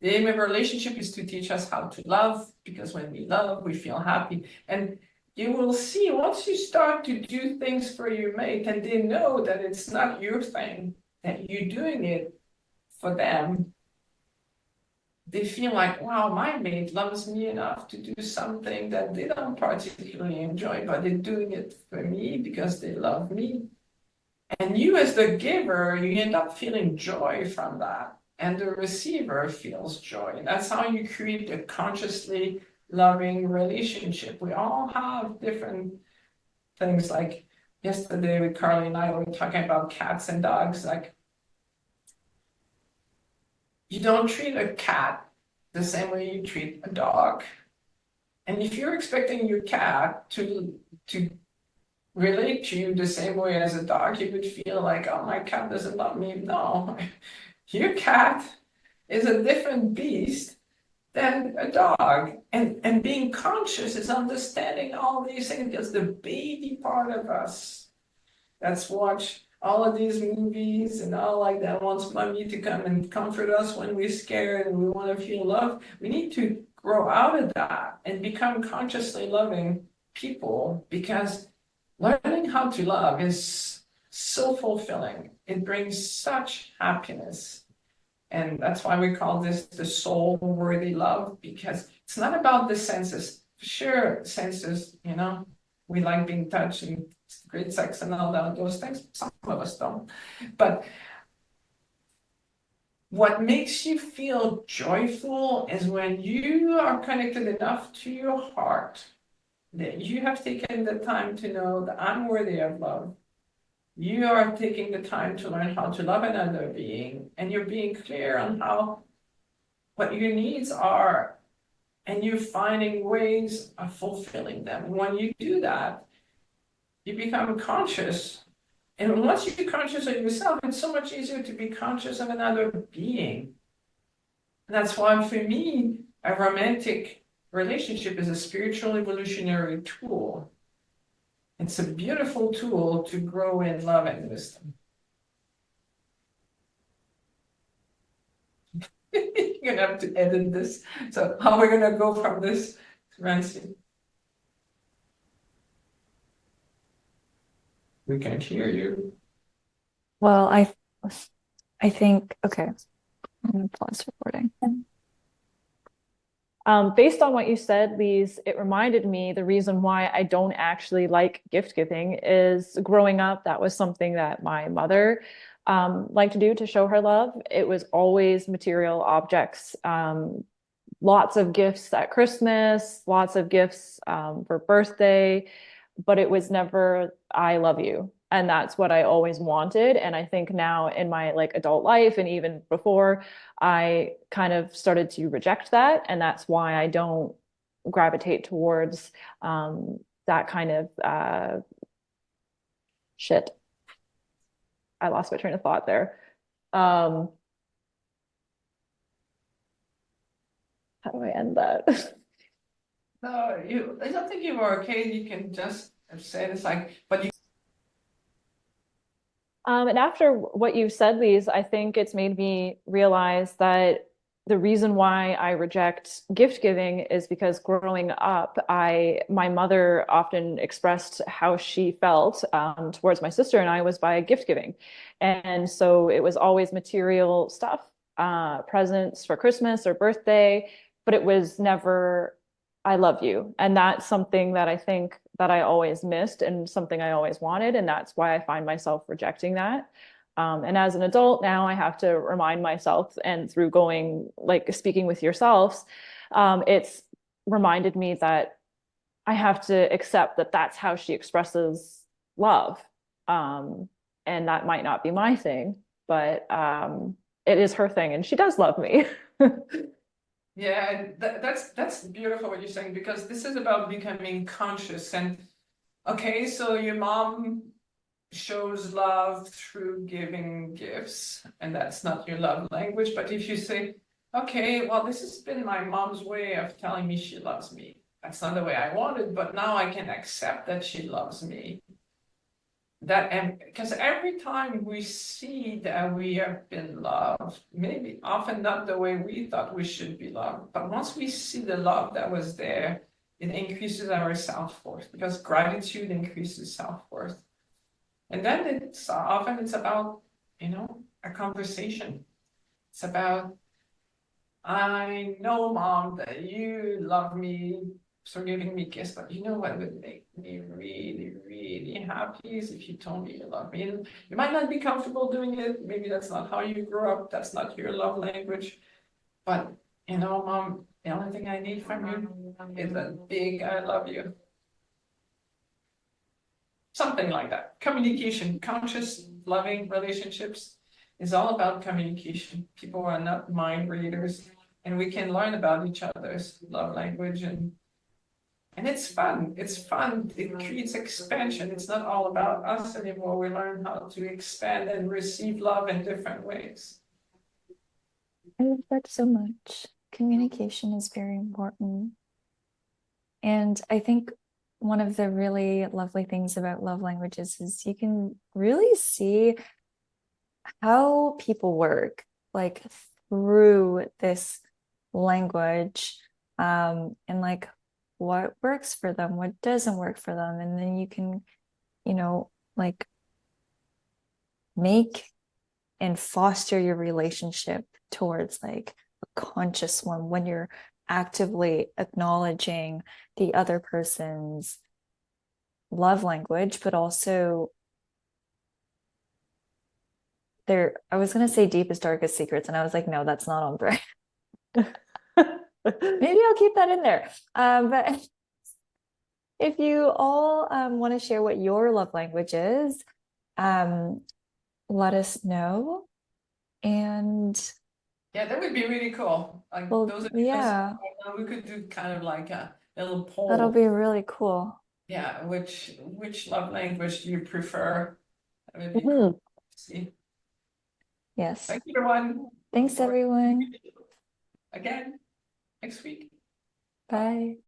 The aim of a relationship is to teach us how to love, because when we love, we feel happy. And you will see once you start to do things for your mate and they know that it's not your thing, that you're doing it for them, they feel like, wow, my mate loves me enough to do something that they don't particularly enjoy, but they're doing it for me because they love me. And you, as the giver, you end up feeling joy from that. And the receiver feels joy. And that's how you create a consciously loving relationship. We all have different things. Like yesterday with Carly and I were talking about cats and dogs. Like, you don't treat a cat the same way you treat a dog. And if you're expecting your cat to relate to you the same way as a dog, you would feel like, oh, my cat doesn't love me. No, your cat is a different beast than a dog. And being conscious is understanding all these things, because the baby part of us that's watched all of these movies and all like that wants mommy to come and comfort us when we're scared and we want to feel love. We need to grow out of that and become consciously loving people, because learning how to love is so fulfilling. It brings such happiness. And that's why we call this the soul-worthy love, because it's not about the senses. Sure, senses, we like being touched and great sex and all those things. Some of us don't. But what makes you feel joyful is when you are connected enough to your heart that you have taken the time to know that I'm worthy of love. You are taking the time to learn how to love another being, and you're being clear on what your needs are, and you're finding ways of fulfilling them. And when you do that, you become conscious. And once you're conscious of yourself, it's so much easier to be conscious of another being. And that's why, for me, a romantic relationship is a spiritual evolutionary tool. It's a beautiful tool to grow in love and wisdom. You're gonna have to edit this. So how are we gonna go from this, Rancy? We can't hear you. Well, I think okay. I'm gonna pause recording. Based on what you said, Lise, it reminded me the reason why I don't actually like gift giving is growing up, that was something that my mother liked to do to show her love. It was always material objects, lots of gifts at Christmas, lots of gifts for birthday, but it was never, I love you. And that's what I always wanted. And I think now in my like adult life and even before, I kind of started to reject that. And that's why I don't gravitate towards that kind of shit. I lost my train of thought there. Um, how do I end that? No, I don't think you were okay. You can just say this like, but you. And after what you said, Lise, I think it's made me realize that the reason why I reject gift giving is because growing up, my mother often expressed how she felt towards my sister and I was by gift giving. And so it was always material stuff, presents for Christmas or birthday, but it was never, I love you. And that's something that I think that I always missed and something I always wanted. And that's why I find myself rejecting that. And as an adult now, I have to remind myself, and through going, like speaking with yourselves, it's reminded me that I have to accept that that's how she expresses love. And that might not be my thing, but it is her thing, and she does love me. Yeah, that's beautiful what you're saying, because this is about becoming conscious. And okay, so your mom shows love through giving gifts, and that's not your love language. But if you say, okay, well, this has been my mom's way of telling me she loves me. That's not the way I want it, but now I can accept that she loves me. that, and because every time we see that we have been loved, maybe often not the way we thought we should be loved, but once we see the love that was there, it increases our self-worth, because gratitude increases self-worth. And then it's often it's about, a conversation. It's about, I know, Mom, that you love me for giving me gifts, but you know what would make me really, really happy is if you told me you love me. And you might not be comfortable doing it. Maybe that's not how you grew up. That's not your love language. But, Mom, the only thing I need from you is a big I love you. Something like that. Communication, conscious, loving relationships is all about communication. People are not mind readers, and we can learn about each other's love language, and it's fun. It's fun. It creates expansion. It's not all about us anymore. We learn how to expand and receive love in different ways. I love that so much. Communication is very important. And I think one of the really lovely things about love languages is you can really see how people work, like through this language, and like what works for them, what doesn't work for them. And then you can, like make and foster your relationship towards like a conscious one when you're actively acknowledging the other person's love language, but also I was going to say deepest, darkest secrets. And I was like, no, that's not on brand. Maybe I'll keep that in there. But if you all want to share what your love language is, let us know. And Yeah, that would be really cool. Like well, those of you yeah, we could do kind of like a little that'll poll. be really cool. Yeah, which love language do you prefer? That would be cool Mhm. to see. Yes. Thank you, everyone. Look Thanks, forward everyone. to again next week. Bye. Bye.